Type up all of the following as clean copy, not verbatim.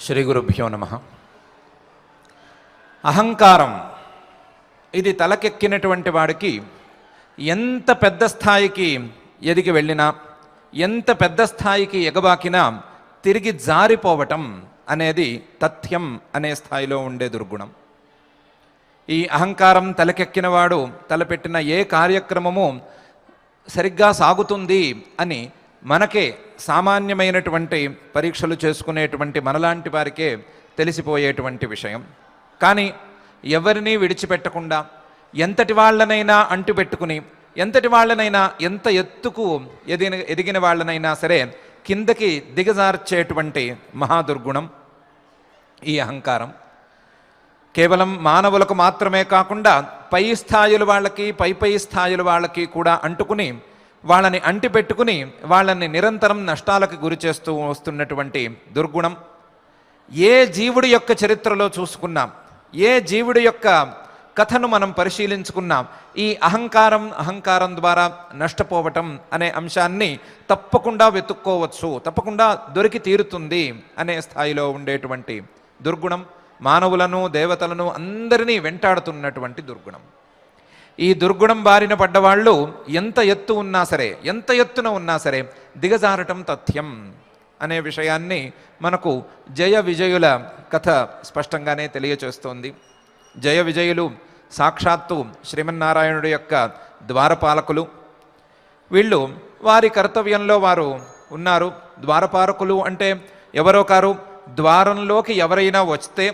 శ్రీ గురుభ్యో నమః. అహంకారం ఇది తలకెక్కినటువంటి వాడికి ఎంత పెద్ద స్థాయికి ఎదిగి వెళ్ళినా, ఎంత పెద్ద స్థాయికి ఎగబాకినా తిరిగి జారిపోవటం అనేది తథ్యం అనే స్థాయిలో ఉండే దుర్గుణం. ఈ అహంకారం తలకెక్కినవాడు తలపెట్టిన ఏ కార్యక్రమము సరిగ్గా సాగుతుంది అని మనకే సామాన్యమైనటువంటి పరీక్షలు చేసుకునేటువంటి మనలాంటి వారికే తెలిసిపోయేటువంటి విషయం. కానీ ఎవరినీ విడిచిపెట్టకుండా ఎంతటి వాళ్ళనైనా అంటుపెట్టుకుని, ఎంతటి వాళ్ళనైనా ఎంత ఎత్తుకు ఎదిగిన వాళ్ళనైనా సరే కిందకి దిగజార్చేటువంటి మహాదుర్గుణం ఈ అహంకారం. కేవలం మానవులకు మాత్రమే కాకుండా పై స్థాయిల వాళ్ళకి, పై స్థాయిల వాళ్ళకి కూడా అంటుకుని, వాళ్ళని అంటిపెట్టుకుని వాళ్ళని నిరంతరం నష్టాలకు గురి చేస్తూ వస్తున్నటువంటి దుర్గుణం. ఏ జీవుడి యొక్క చరిత్రలో చూసుకున్నాం, ఏ జీవుడి యొక్క కథను మనం పరిశీలించుకున్నాం, ఈ అహంకారం ద్వారా నష్టపోవటం అనే అంశాన్ని తప్పకుండా వెతుక్కోవచ్చు, తప్పకుండా దొరికి తీరుతుంది అనే స్థాయిలో ఉండేటువంటి దుర్గుణం. మానవులను, దేవతలను అందరినీ వెంటాడుతున్నటువంటి దుర్గుణం. ఈ దుర్గుణం బారిన పడ్డవాళ్ళు ఎంత ఎత్తు ఉన్నా సరే, ఎంత ఎత్తున ఉన్నా సరే దిగజారటం తథ్యం అనే విషయాన్ని మనకు జయ విజయుల కథ స్పష్టంగానే తెలియచేస్తోంది. జయ విజయులు సాక్షాత్తు శ్రీమన్నారాయణుడి యొక్క ద్వారపాలకులు. వీళ్ళు వారి కర్తవ్యంలో వారు ఉన్నారు. ద్వారపాలకులు అంటే ఎవరో కారు, ద్వారంలోకి ఎవరైనా వస్తే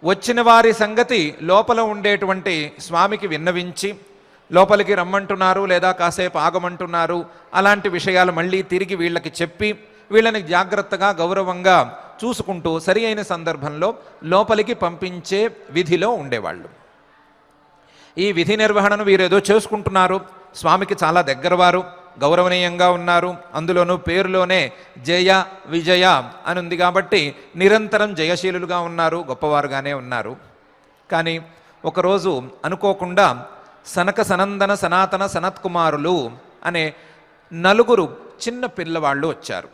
వచ్చిన వారి సంగతి లోపల ఉండేటువంటి స్వామికి విన్నవించి, లోపలికి రమ్మంటున్నారు లేదా కాసేపు ఆగమంటున్నారు అలాంటి విషయాలు మళ్ళీ తిరిగి వీళ్ళకి చెప్పి, వీళ్ళని జాగ్రత్తగా గౌరవంగా చూసుకుంటూ సరి అయిన సందర్భంలో లోపలికి పంపించే విధిలో ఉండేవాళ్ళు. ఈ విధి నిర్వహణను వీరేదో చేసుకుంటున్నారు. స్వామికి చాలా దగ్గరవారు, గౌరవనీయంగా ఉన్నారు. అందులోనూ పేరులోనే జయ విజయ అని ఉంది కాబట్టి నిరంతరం జయశీలులుగా ఉన్నారు, గొప్పవారుగానే ఉన్నారు. కానీ ఒకరోజు అనుకోకుండా సనక సనందన సనాతన సనత్కుమారులు అనే నలుగురు చిన్న పిల్లవాళ్ళు వచ్చారు.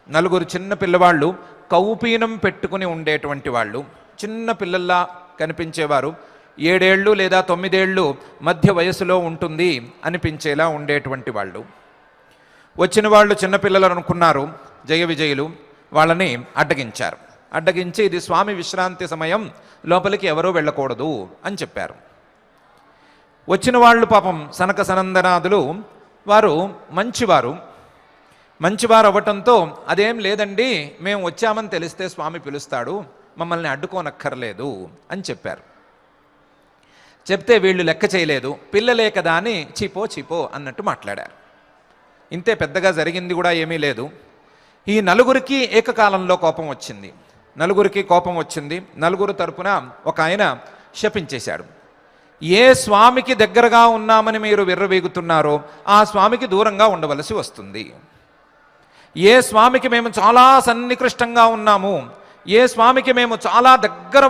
నలుగురు చిన్న పిల్లవాళ్ళు కౌపీనం పెట్టుకుని ఉండేటువంటి వాళ్ళు, చిన్న పిల్లల్లా కనిపించేవారు. 7 ఏళ్ళు లేదా 9 ఏళ్ళు మధ్య వయసులో ఉంటుంది అనిపించేలా ఉండేటువంటి వాళ్ళు. వచ్చిన వాళ్ళు చిన్నపిల్లలు అనుకున్నారు జయ విజయులు. వాళ్ళని అడ్డగించారు. అడ్డగించి ఇది స్వామి విశ్రాంతి సమయం, లోపలికి ఎవరూ వెళ్ళకూడదు అని చెప్పారు. వచ్చిన వాళ్ళు పాపం సనక సనందనాదులు వారు మంచివారు అవ్వటంతో అదేం లేదండి, మేము వచ్చామని తెలిస్తే స్వామి పిలుస్తాడు, మమ్మల్ని అడ్డుకోనక్కర్లేదు అని చెప్పారు. చెప్తే వీళ్ళు లెక్క చేయలేదు. పిల్లలే కదా అని చీపో అన్నట్టు మాట్లాడారు. ఇంతే, పెద్దగా జరిగింది కూడా ఏమీ లేదు. ఈ నలుగురికి ఏకకాలంలో కోపం వచ్చింది. నలుగురు తరపున ఒక ఆయన శపించేశాడు. ఏ స్వామికి దగ్గరగా ఉన్నామని మీరు విర్రవీగుతున్నారో ఆ స్వామికి దూరంగా ఉండవలసి వస్తుంది. ఏ స్వామికి మేము చాలా సన్నికృష్టంగా ఉన్నాము, ఏ స్వామికి మేము చాలా దగ్గర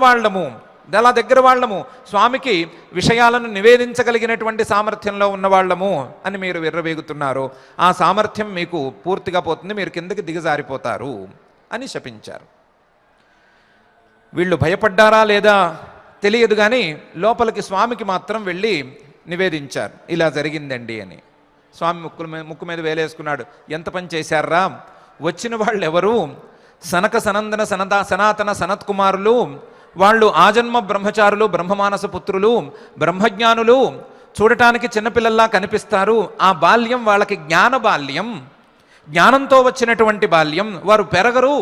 వాళ్ళము, స్వామికి విషయాలను నివేదించగలిగినటువంటి సామర్థ్యంలో ఉన్నవాళ్ళము అని మీరు విర్రవేగుతున్నారు, ఆ సామర్థ్యం మీకు పూర్తిగా పోతుంది, మీరు కిందకి దిగజారిపోతారు అని శపించారు. వీళ్ళు భయపడ్డారా లేదా తెలియదు, కానీ లోపలికి స్వామికి మాత్రం వెళ్ళి నివేదించారు, ఇలా జరిగిందండి అని. స్వామి ముక్కు మీద వేలేసుకున్నాడు. ఎంత పని చేశారా? వచ్చిన వాళ్ళు ఎవరు? సనక సనందన సనాతన సనత్కుమారులు. వాళ్ళు ఆజన్మ బ్రహ్మచారులు, బ్రహ్మమానస పుత్రులు, బ్రహ్మజ్ఞానులు. చూడటానికి చిన్నపిల్లల్లా కనిపిస్తారు. ఆ బాల్యం వాళ్ళకి జ్ఞానంతో వచ్చినటువంటి బాల్యం. వారు పెరగరు.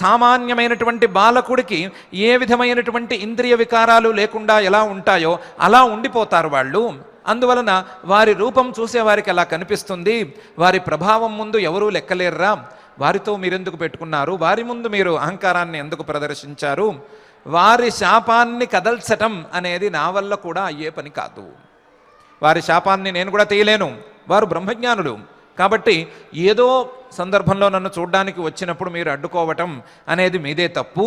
సామాన్యమైనటువంటి బాలకుడికి ఏ విధమైనటువంటి ఇంద్రియ వికారాలు లేకుండా ఎలా ఉంటాయో అలా ఉండిపోతారు వాళ్ళు. అందువలన వారి రూపం చూసేవారికి అలా కనిపిస్తుంది. వారి ప్రభావం ముందు ఎవరూ లెక్కలేర్రా, వారితో మీరెందుకు పెట్టుకున్నారు, వారి ముందు మీరు అహంకారాన్ని ఎందుకు ప్రదర్శించారు, వారి శాపాన్ని కదల్చటం అనేది నా వల్ల కూడా అయ్యే పని కాదు, వారి శాపాన్ని నేను కూడా తీయలేను, వారు బ్రహ్మజ్ఞానులు కాబట్టి ఏదో సందర్భంలో నన్ను చూడ్డానికి వచ్చినప్పుడు మీరు అడ్డుకోవటం అనేది మీదే తప్పు,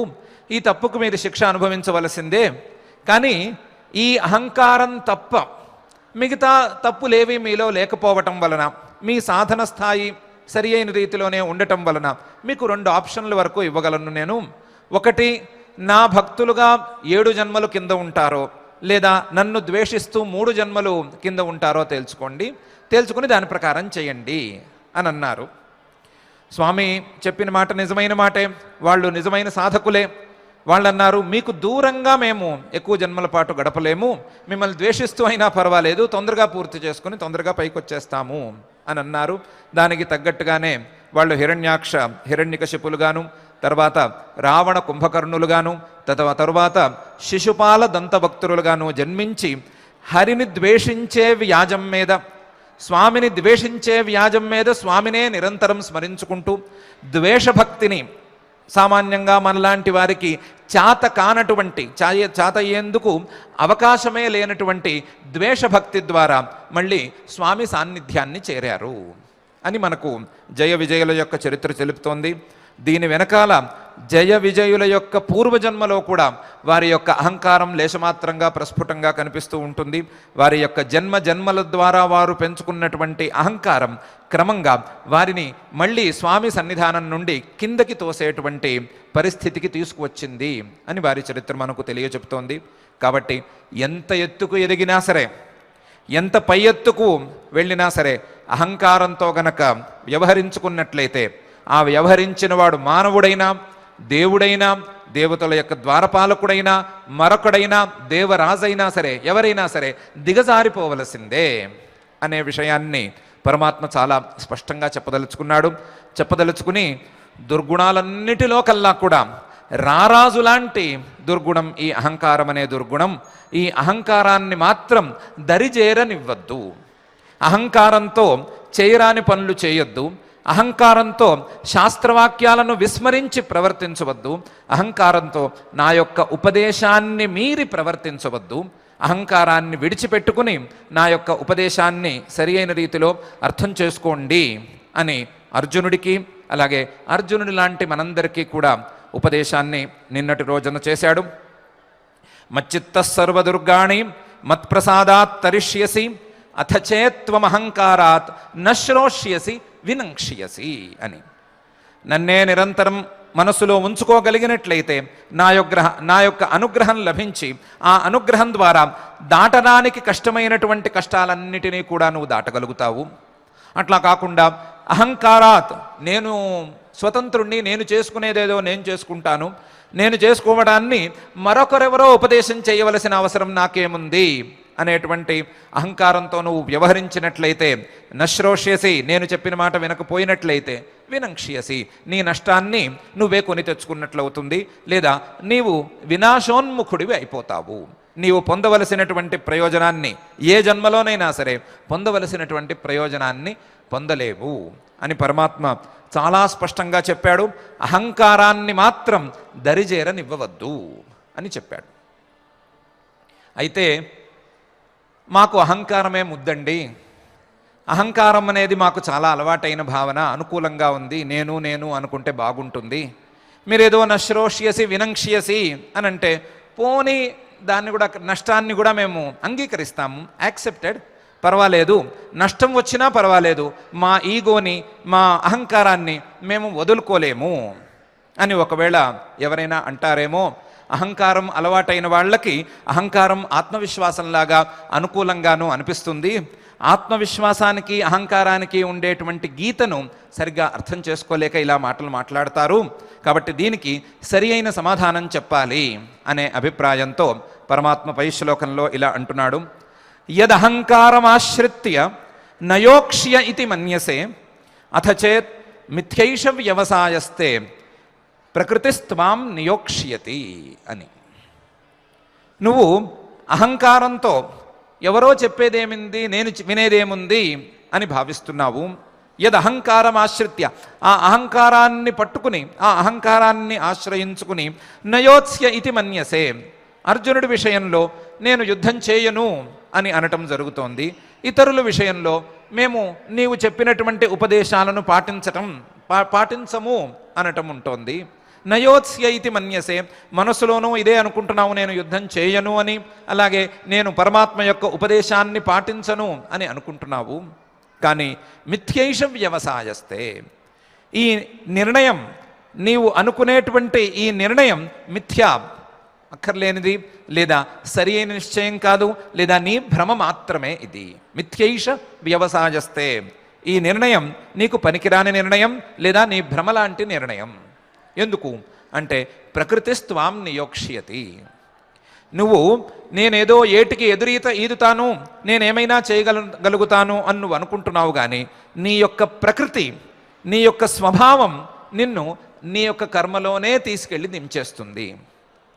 ఈ తప్పుకు మీరు శిక్ష అనుభవించవలసిందే. కానీ ఈ అహంకారం తప్ప మిగతా తప్పులేవి మీలో లేకపోవటం వలన, మీ సాధన స్థాయి సరి అయిన రీతిలోనే ఉండటం వలన మీకు 2 ఆప్షన్ల వరకు ఇవ్వగలను నేను. ఒకటి, నా భక్తులుగా 7 జన్మలు కింద ఉంటారో, లేదా నన్ను ద్వేషిస్తూ 3 జన్మలు కింద ఉంటారో తేల్చుకుని దాని ప్రకారం చేయండి అని అన్నారు. స్వామి చెప్పిన మాట నిజమైన మాటే, వాళ్ళు నిజమైన సాధకులే. వాళ్ళు అన్నారు, మీకు దూరంగా మేము ఎక్కువ జన్మల పాటు గడపలేము, మిమ్మల్ని ద్వేషిస్తూ అయినా పర్వాలేదు, తొందరగా పూర్తి చేసుకుని తొందరగా పైకి వచ్చేస్తాము అని అన్నారు. దానికి తగ్గట్టుగానే వాళ్ళు హిరణ్యాక్ష హిరణ్యకశిపులుగాను, తర్వాత రావణ కుంభకర్ణులుగాను, తరువాత శిశుపాల దంతభక్తులుగాను జన్మించి హరిని ద్వేషించే వ్యాజం మీద, స్వామిని ద్వేషించే వ్యాజం మీద స్వామినే నిరంతరం స్మరించుకుంటూ ద్వేషభక్తిని, సామాన్యంగా మనలాంటి వారికి చాత కానటువంటి చాత అయ్యేందుకు అవకాశమే లేనటువంటి ద్వేషభక్తి ద్వారా మళ్ళీ స్వామి సాన్నిధ్యాన్ని చేరారు అని మనకు జయ విజయుల యొక్క చరిత్ర తెలుపుతోంది. దీని వెనకాల జయ విజయుల యొక్క పూర్వజన్మలో కూడా వారి యొక్క అహంకారం లేశమాత్రంగా ప్రస్ఫుటంగా కనిపిస్తూ ఉంటుంది. వారి యొక్క జన్మల ద్వారా వారు పెంచుకున్నటువంటి అహంకారం క్రమంగా వారిని మళ్ళీ స్వామి సన్నిధానం నుండి కిందకి తోసేటువంటి పరిస్థితికి తీసుకువచ్చింది అని వారి చరిత్ర మనకు తెలియచెప్తోంది. కాబట్టి ఎంత ఎత్తుకు ఎదిగినా సరే, ఎంత పై ఎత్తుకు వెళ్ళినా సరే, అహంకారంతో గనక వ్యవహరించుకున్నట్లయితే ఆ వ్యవహరించిన వాడు మానవుడైనా, దేవుడైనా, దేవతల యొక్క ద్వారపాలకుడైనా, మరొకడైనా, దేవరాజైనా సరే, ఎవరైనా సరే దిగజారిపోవలసిందే అనే విషయాన్ని పరమాత్మ చాలా స్పష్టంగా చెప్పదలుచుకుని దుర్గుణాలన్నిటిలో కల్లా కూడా రారాజు లాంటి దుర్గుణం ఈ అహంకారం అనే దుర్గుణం. ఈ అహంకారాన్ని మాత్రం దరిజేరనివ్వద్దు. అహంకారంతో చేయరాని పనులు చేయొద్దు. అహంకారంతో శాస్త్రవాక్యాలను విస్మరించి ప్రవర్తించవద్దు. అహంకారంతో నా యొక్క ఉపదేశాన్ని మీరి ప్రవర్తించవద్దు. అహంకారాన్ని విడిచిపెట్టుకుని నా యొక్క ఉపదేశాన్ని సరి అయిన రీతిలో అర్థం చేసుకోండి అని అర్జునుడికి, అలాగే అర్జునుడి లాంటి మనందరికీ కూడా ఉపదేశాన్ని నిన్నటి రోజున చేశాడు. మచ్చిత్త సర్వదుర్గాణి మత్ప్రసాదాత్ తరిష్యసి అథ చేత్వమహంకారాత్ నశ్రోష్యసి వినంక్ష్యసి అని. నన్నే నిరంతరం మనసులో ఉంచుకోగలిగినట్లయితే నా యొక్క అనుగ్రహం లభించి ఆ అనుగ్రహం ద్వారా దాటడానికి కష్టమైనటువంటి కష్టాలన్నిటినీ కూడా నువ్వు దాటగలుగుతావు. అట్లా కాకుండా అహంకారాత్, నేను స్వతంత్రుణ్ణి, నేను చేసుకునేదేదో నేను చేసుకుంటాను, నేను చేసుకోవడాన్ని మరొకరెవరో ఉపదేశం చేయవలసిన అవసరం నాకేముంది అనేటువంటి అహంకారంతో నువ్వు వ్యవహరించినట్లయితే, నశ్రోష్యసి, నేను చెప్పిన మాట వినకపోయినట్లయితే, వినంక్ష్యసి, నీ నష్టాన్ని నువ్వే కొని తెచ్చుకున్నట్లవుతుంది, లేదా నీవు వినాశోన్ముఖుడివి అయిపోతావు. నీవు పొందవలసినటువంటి ప్రయోజనాన్ని, ఏ జన్మలోనైనా సరే పొందవలసినటువంటి ప్రయోజనాన్ని పొందలేవు అని పరమాత్మ చాలా స్పష్టంగా చెప్పాడు. అహంకారాన్ని మాత్రం దరిజేరనివ్వవద్దు అని చెప్పాడు. అయితే మాకు అహంకారమే ముద్దండి, అహంకారం అనేది మాకు చాలా అలవాటైన భావన, అనుకూలంగా ఉంది, నేను అనుకుంటే బాగుంటుంది, మీరేదో నశ్రోష్యసి వినంక్ష్యసి అని అంటే పోనీ దాన్ని కూడా, నష్టాన్ని కూడా మేము అంగీకరిస్తాము, యాక్సెప్టెడ్, పర్వాలేదు, నష్టం వచ్చినా పర్వాలేదు, మా ఈగోని, మా అహంకారాన్ని మేము వదులుకోలేము అని ఒకవేళ ఎవరైనా అంటారేమో. అహంకారం అలవాటైన వాళ్ళకి అహంకారం ఆత్మవిశ్వాసంలాగా అనుకూలంగానూ అనిపిస్తుంది. ఆత్మవిశ్వాసానికి అహంకారానికి ఉండేటువంటి గీతను సరిగ్గా అర్థం చేసుకోలేక ఇలా మాటలు మాట్లాడతారు. కాబట్టి దీనికి సరి అయిన సమాధానం చెప్పాలి అనే అభిప్రాయంతో పరమాత్మ పై శ్లోకంలో ఇలా అంటున్నాడు. యదహంకారమాశ్రిత్య నయోక్ష్య ఇతి మన్యసే అథ చేత్ మిథ్యైష వ్యవసాయస్తే ప్రకృతిస్త్వాం నియోక్ష్యతి అని. నువ్వు అహంకారంతో ఎవరో చెప్పేదేమింది, నేను వినేదేముంది అని భావిస్తున్నావు. యదహంకారం ఆశ్రిత్య, ఆ అహంకారాన్ని పట్టుకుని, ఆ అహంకారాన్ని ఆశ్రయించుకుని, నయోత్స్య ఇతి మన్యసే, అర్జునుడి విషయంలో నేను యుద్ధం చేయను అని అనటం జరుగుతోంది. ఇతరుల విషయంలో మేము నీవు చెప్పినటువంటి ఉపదేశాలను పాటించము అనటం ఉంటోంది. నయోత్స్య ఇతి మన్యసే, మనసులోనూ ఇదే అనుకుంటున్నావు, నేను యుద్ధం చేయను అని, అలాగే నేను పరమాత్మ యొక్క ఉపదేశాన్ని పాటించను అని అనుకుంటున్నావు. కానీ మిథ్యైష వ్యవసాయస్తే, ఈ నిర్ణయం నీవు అనుకునేటువంటి ఈ నిర్ణయం మిథ్యా, అక్కర్లేనిది, లేదా సరి అయిన నిశ్చయం కాదు, లేదా నీ భ్రమ మాత్రమే ఇది. మిథ్యైష వ్యవసాయస్తే, ఈ నిర్ణయం నీకు పనికిరాని నిర్ణయం, లేదా నీ భ్రమ లాంటి నిర్ణయం. ఎందుకు అంటే ప్రకృతిస్త్వాం నియోక్ష్యతి. నువ్వు నేనేదో ఏటికి ఎదురీత ఈదుతాను, నేనేమైనా చేయగలుగుతాను అని నువ్వు అనుకుంటున్నావు, కానీ నీ యొక్క ప్రకృతి, నీ యొక్క స్వభావం నిన్ను నీ యొక్క కర్మలోనే తీసుకెళ్ళి దించేస్తుంది.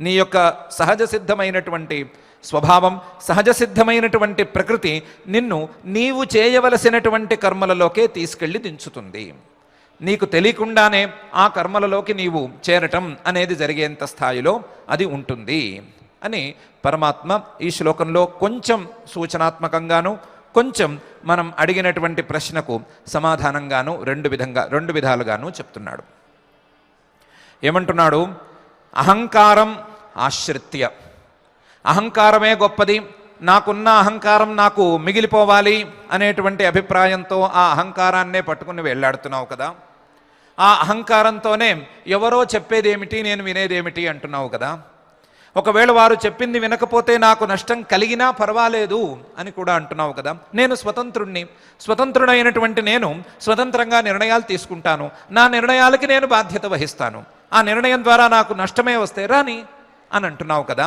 నీ యొక్క సహజ సిద్ధమైనటువంటి స్వభావం, సహజ సిద్ధమైనటువంటి ప్రకృతి నిన్ను నీవు చేయవలసినటువంటి కర్మలలోకే తీసుకెళ్ళి దించుతుంది. నీకు తెలియకుండానే ఆ కర్మలలోకి నీవు చేరటం అనేది జరిగేంత స్థాయిలో అది ఉంటుంది అని పరమాత్మ ఈ శ్లోకంలో కొంచెం సూచనాత్మకంగాను, కొంచెం మనం అడిగినటువంటి ప్రశ్నకు సమాధానంగాను రెండు విధాలుగాను చెప్తున్నాడు. ఏమంటున్నాడు? అహంకారం ఆశ్రిత్య, అహంకారమే గొప్పది, నాకున్న అహంకారం నాకు మిగిలిపోవాలి అనేటువంటి అభిప్రాయంతో ఆ అహంకారాన్నే పట్టుకుని వెళ్ళాడుతున్నావు కదా. ఆ అహంకారంతోనే ఎవరో చెప్పేదేమిటి, నేను వినేదేమిటి అంటున్నావు కదా. ఒకవేళ వారు చెప్పింది వినకపోతే నాకు నష్టం కలిగినా పర్వాలేదు అని కూడా అంటున్నావు కదా. నేను స్వతంత్రుడైనటువంటి నేను స్వతంత్రంగా నిర్ణయాలు తీసుకుంటాను, నా నిర్ణయాలకి నేను బాధ్యత వహిస్తాను, ఆ నిర్ణయం ద్వారా నాకు నష్టమే వస్తే రాని అని అంటున్నావు కదా.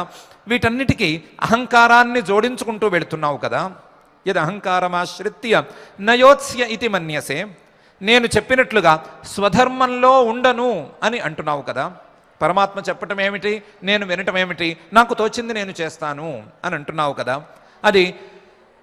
వీటన్నిటికీ అహంకారాన్ని జోడించుకుంటూ వెళుతున్నావు కదా. యద్ అహంకారమాశ్రిత్య నయోత్స్య ఇతి మన్యసే, నేను చెప్పినట్లుగా స్వధర్మంలో ఉండను అని అంటున్నావు కదా. పరమాత్మ చెప్పటం ఏమిటి, నేను వినటం ఏమిటి, నాకు తోచింది నేను చేస్తాను అని అంటున్నావు కదా. అది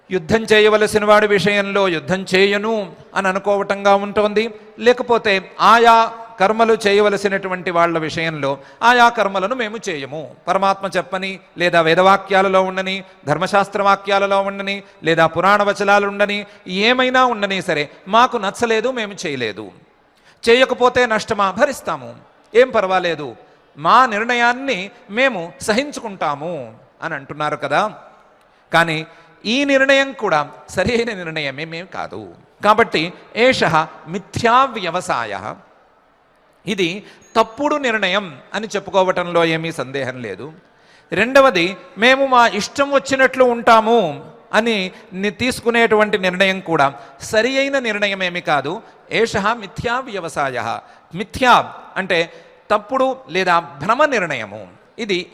యుద్ధం చేయవలసిన వాడి విషయంలో యుద్ధం చేయను అని అనుకోవటంగా ఉంటుంది, లేకపోతే ఆయా కర్మలు చేయవలసినటువంటి వాళ్ళ విషయంలో ఆయా కర్మలను మేము చేయము, పరమాత్మ చెప్పని లేదా వేదవాక్యాలలో ఉండని, ధర్మశాస్త్ర వాక్యాలలో ఉండని, లేదా పురాణ వచనాలు ఉండని, ఏమైనా ఉండని సరే మాకు నచ్చలేదు, మేము చేయలేదు, చేయకపోతే నష్టమా, భరిస్తాము, ఏం పర్వాలేదు, మా నిర్ణయాన్ని మేము సహించుకుంటాము అని అంటున్నారు కదా. కానీ ఈ నిర్ణయం కూడా సరి అయిన నిర్ణయమేమీ కాదు. కాబట్టి ఏషః మిథ్యా వ్యవసాయ, ఇది తప్పుడు నిర్ణయం అని చెప్పుకోవటంలో ఏమీ సందేహం లేదు. రెండవది, మేము మా ఇష్టం వచ్చినట్లు ఉంటాము అని తీసుకునేటువంటి నిర్ణయం కూడా సరి అయిన నిర్ణయమేమి కాదు. ఏషః మిథ్యా వ్యవసాయ, మిథ్యా అంటే తప్పుడు లేదా భ్రమ నిర్ణయము.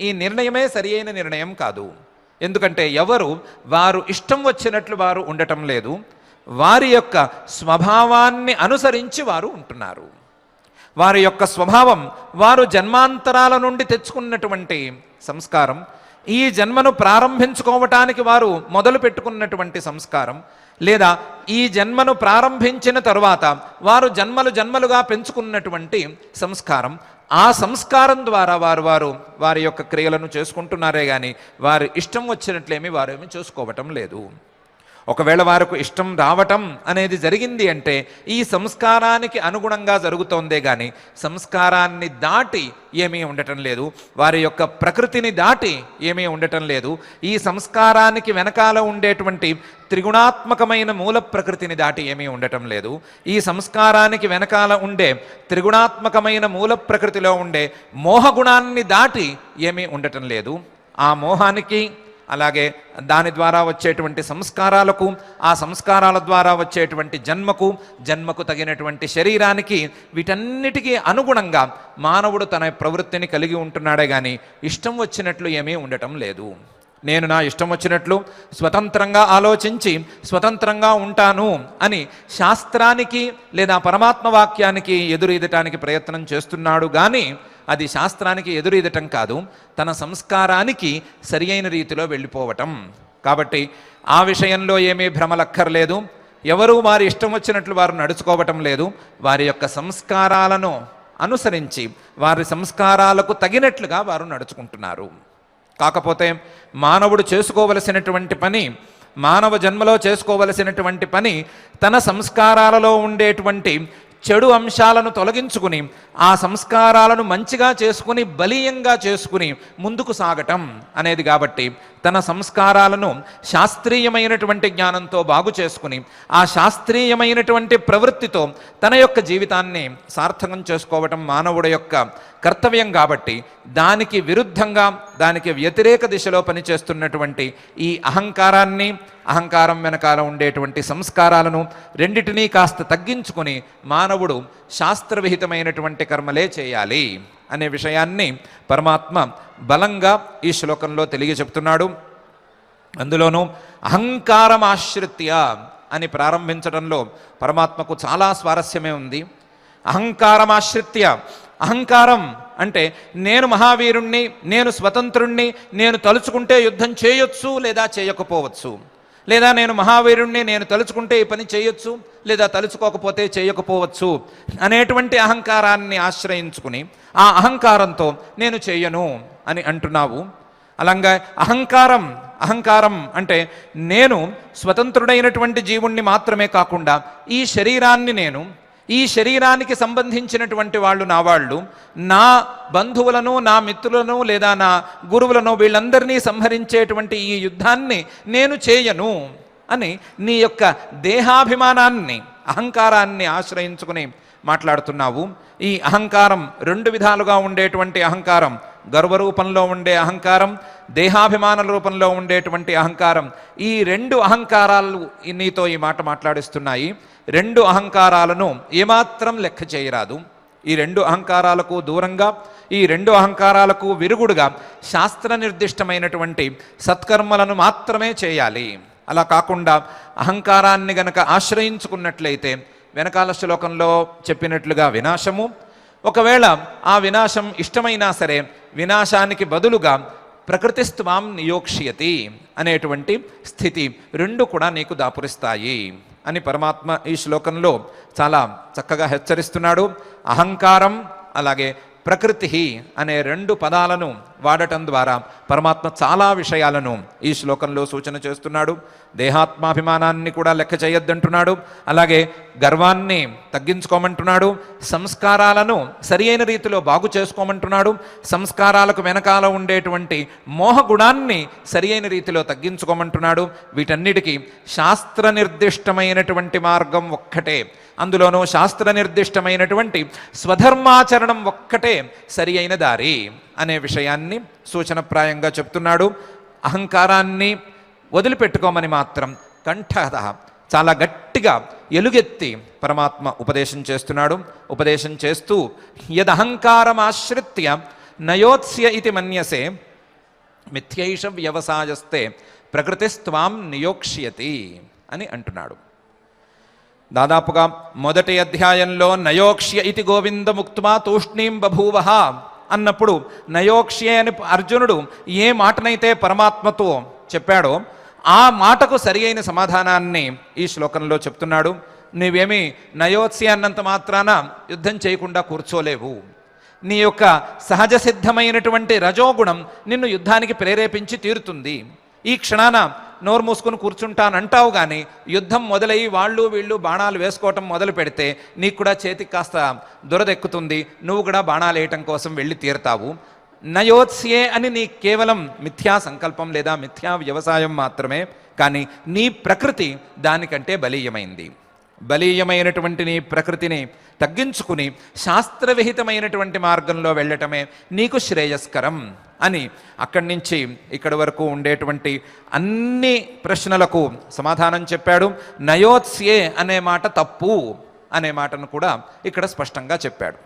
ఈ నిర్ణయమే సరి అయిన నిర్ణయం కాదు. ఎందుకంటే ఎవరు వారు ఇష్టం వచ్చినట్లు వారు ఉండటం లేదు, వారి యొక్క స్వభావాన్ని అనుసరించి వారు ఉంటున్నారు. వారి యొక్క స్వభావం, వారు జన్మాంతరాల నుండి తెచ్చుకున్నటువంటి సంస్కారం, ఈ జన్మను ప్రారంభించుకోవటానికి వారు మొదలు పెట్టుకున్నటువంటి సంస్కారం, లేదా ఈ జన్మను ప్రారంభించిన తరువాత వారు జన్మలుగా పెంచుకున్నటువంటి సంస్కారం, ఆ సంస్కారం ద్వారా వారి యొక్క క్రియలను చేసుకుంటున్నారే కానీ వారి ఇష్టం వచ్చినట్లేమి వారేమి చేసుకోవటం లేదు. ఒకవేళ వారికి ఇష్టం రావటం అనేది జరిగింది అంటే ఈ సంస్కారానికి అనుగుణంగా జరుగుతోందే కానీ సంస్కారాన్ని దాటి ఏమీ ఉండటం లేదు, వారి యొక్క ప్రకృతిని దాటి ఏమీ ఉండటం లేదు. ఈ సంస్కారానికి వెనకాల ఉండేటువంటి త్రిగుణాత్మకమైన మూల ప్రకృతిని దాటి ఏమీ ఉండటం లేదు. ఈ సంస్కారానికి వెనకాల ఉండే త్రిగుణాత్మకమైన మూల ప్రకృతిలో ఉండే మోహగుణాన్ని దాటి ఏమీ ఉండటం లేదు. ఆ మోహానికి, అలాగే దాని ద్వారా వచ్చేటువంటి సంస్కారాలకు, ఆ సంస్కారాల ద్వారా వచ్చేటువంటి జన్మకు తగినటువంటి శరీరానికి, వీటన్నిటికీ అనుగుణంగా మానవుడు తన ప్రవృత్తిని కలిగి ఉంటున్నాడే కానీ ఇష్టం వచ్చినట్లు ఏమీ ఉండటం లేదు. నేను నా ఇష్టం వచ్చినట్లు స్వతంత్రంగా ఆలోచించి స్వతంత్రంగా ఉంటాను అని శాస్త్రానికి లేదా పరమాత్మ వాక్యానికి ఎదురీదటానికి ప్రయత్నం చేస్తున్నాడు, కానీ అది శాస్త్రానికి ఎదురీదటం కాదు, తన సంస్కారానికి సరి అయిన రీతిలో వెళ్ళిపోవటం. కాబట్టి ఆ విషయంలో ఏమీ భ్రమలక్కర్లేదు. ఎవరు వారి ఇష్టం వచ్చినట్లు వారు నడుచుకోవటం లేదు, వారి యొక్క సంస్కారాలను అనుసరించి వారి సంస్కారాలకు తగినట్లుగా వారు నడుచుకుంటున్నారు. కాకపోతే మానవుడు చేసుకోవలసినటువంటి పని, మానవ జన్మలో చేసుకోవలసినటువంటి పని తన సంస్కారాలలో ఉండేటువంటి చెడు అంశాలను తొలగించుకుని ఆ సంస్కారాలను మంచిగా చేసుకుని బలీయంగా చేసుకుని ముందుకు సాగటం అనేది కాబట్టి తన సంస్కారాలను శాస్త్రీయమైనటువంటి జ్ఞానంతో బాగు చేసుకుని ఆ శాస్త్రీయమైనటువంటి ప్రవృత్తితో తన యొక్క జీవితాన్ని సార్థకం చేసుకోవటం మానవుడి యొక్క కర్తవ్యం కాబట్టి దానికి విరుద్ధంగా దానికి వ్యతిరేక దిశలో పనిచేస్తున్నటువంటి ఈ అహంకారాన్ని, అహంకారం వెనకాల ఉండేటువంటి సంస్కారాలను రెండిటినీ కాస్త తగ్గించుకొని మానవుడు శాస్త్రవిహితమైనటువంటి కర్మలే చేయాలి అనే విషయాన్ని పరమాత్మ బలంగా ఈ శ్లోకంలో తెలియ చెప్తున్నాడు. అందులోనూ అహంకారం ఆశ్రిత్య అని ప్రారంభించడంలో పరమాత్మకు చాలా స్వారస్యమే ఉంది. అహంకారం ఆశ్రిత్య, అహంకారం అంటే నేను మహావీరుణ్ణి, నేను స్వతంత్రుణ్ణి, నేను తలుచుకుంటే యుద్ధం చేయొచ్చు లేదా చేయకపోవచ్చు, లేదా నేను మహావీరుణ్ణి, నేను తలుచుకుంటే ఈ పని చేయొచ్చు లేదా తలుచుకోకపోతే చేయకపోవచ్చు అనేటువంటి అహంకారాన్ని ఆశ్రయించుకుని ఆ అహంకారంతో నేను చేయను అని అంటున్నావు. అలాగా అహంకారం అంటే నేను స్వతంత్రుడైనటువంటి జీవుణ్ణి మాత్రమే కాకుండా ఈ శరీరాన్ని నేను, ఈ శరీరానికి సంబంధించినటువంటి వాళ్ళు నా వాళ్ళు, నా బంధువులను, నా మిత్రులను లేదా నా గురువులను వీళ్ళందరినీ సంహరించేటువంటి ఈ యుద్ధాన్ని నేను చేయను అని నీ యొక్క దేహాభిమానాన్ని, అహంకారాన్ని ఆశ్రయించుకుని మాట్లాడుతున్నావు. ఈ అహంకారం రెండు విధాలుగా ఉండేటువంటి అహంకారం, గర్వరూపంలో ఉండే అహంకారం, దేహాభిమాన రూపంలో ఉండేటువంటి అహంకారం, ఈ రెండు అహంకారాలు నీతో ఈ మాట మాట్లాడిస్తున్నాయి. రెండు అహంకారాలను ఏమాత్రం లెక్క చేయరాదు. ఈ రెండు అహంకారాలకు దూరంగా, ఈ రెండు అహంకారాలకు విరుగుడుగా శాస్త్ర నిర్దిష్టమైనటువంటి సత్కర్మలను మాత్రమే చేయాలి. అలా కాకుండా అహంకారాన్ని గనక ఆశ్రయించుకున్నట్లయితే వెనకాల శ్లోకంలో చెప్పినట్లుగా వినాశము, ఒకవేళ ఆ వినాశం ఇష్టమైనా సరే వినాశానికి బదులుగా ప్రకృతిస్త్వాం నియోక్ష్యతి అనేటువంటి స్థితి రెండు కూడా నీకు దాపురిస్తాయి అని పరమాత్మ ఈ శ్లోకంలో చాలా చక్కగా హెచ్చరిస్తున్నాడు. అహంకారం అలాగే ప్రకృతి అనే రెండు పదాలను వాడటం ద్వారా పరమాత్మ చాలా విషయాలను ఈ శ్లోకంలో సూచన చేస్తున్నాడు. దేహాత్మాభిమానాన్ని కూడా లెక్క చేయొద్దంటున్నాడు, అలాగే గర్వాన్ని తగ్గించుకోమంటున్నాడు, సంస్కారాలను సరి అయిన రీతిలో బాగు చేసుకోమంటున్నాడు, సంస్కారాలకు వెనకాల ఉండేటువంటి మోహగుణాన్ని సరి అయిన రీతిలో తగ్గించుకోమంటున్నాడు. వీటన్నిటికీ శాస్త్ర నిర్దిష్టమైనటువంటి మార్గం ఒక్కటే, అందులోనూ శాస్త్ర నిర్దిష్టమైనటువంటి స్వధర్మాచరణం ఒక్కటే సరి అయిన దారి అనే విషయాన్ని సూచనప్రాయంగా చెప్తున్నాడు. అహంకారాన్ని వదిలిపెట్టుకోమని మాత్రం కంఠత చాలా గట్టిగా ఎలుగెత్తి పరమాత్మ ఉపదేశం చేస్తున్నాడు. ఉపదేశం చేస్తూ యదహంకారమాశ్రిత్య నయోత్స్య ఇతి మన్యసే మిథ్యైష వ్యవసాయస్తే ప్రకృతిస్త్వాం నియోక్ష్యతి అని అంటున్నాడు. దాదాపుగా మొదటి అధ్యాయంలో నయోక్ష్య ఇతి గోవిందముక్త్వా తూష్ణీం బభూవ అన్నప్పుడు నయోక్ష్య అని అర్జునుడు ఏ మాటనైతే పరమాత్మతో చెప్పాడో ఆ మాటకు సరి అయిన సమాధానాన్ని ఈ శ్లోకంలో చెప్తున్నాడు. నీవేమి నయోత్స్య అన్నంత మాత్రాన యుద్ధం చేయకుండా కూర్చోలేవు. నీ యొక్క సహజ సిద్ధమైనటువంటి రజోగుణం నిన్ను యుద్ధానికి ప్రేరేపించి తీరుతుంది. ఈ క్షణాన నోరు మూసుకుని కూర్చుంటానంటావు కానీ యుద్ధం మొదలయ్యి వాళ్ళు వీళ్ళు బాణాలు వేసుకోవటం మొదలు పెడితే నీకు కూడా చేతికి కాస్త దురదెక్కుతుంది, నువ్వు కూడా బాణాలు వేయటం కోసం వెళ్ళి తీరుతావు. నయోత్స్యే అని నీ కేవలం మిథ్యా సంకల్పం లేదా మిథ్యా వ్యవసాయం మాత్రమే, కానీ నీ ప్రకృతి దానికంటే బలీయమైంది. బలీయమైనటువంటి నీ ప్రకృతిని తగ్గించుకుని శాస్త్రవిహితమైనటువంటి మార్గంలో వెళ్ళటమే నీకు శ్రేయస్కరం అని అక్కడి నుంచి ఇక్కడి వరకు ఉండేటువంటి అన్ని ప్రశ్నలకు సమాధానం చెప్పాడు. నయోత్స్యే అనే మాట తప్పు అనే మాటను కూడా ఇక్కడ స్పష్టంగా చెప్పాడు.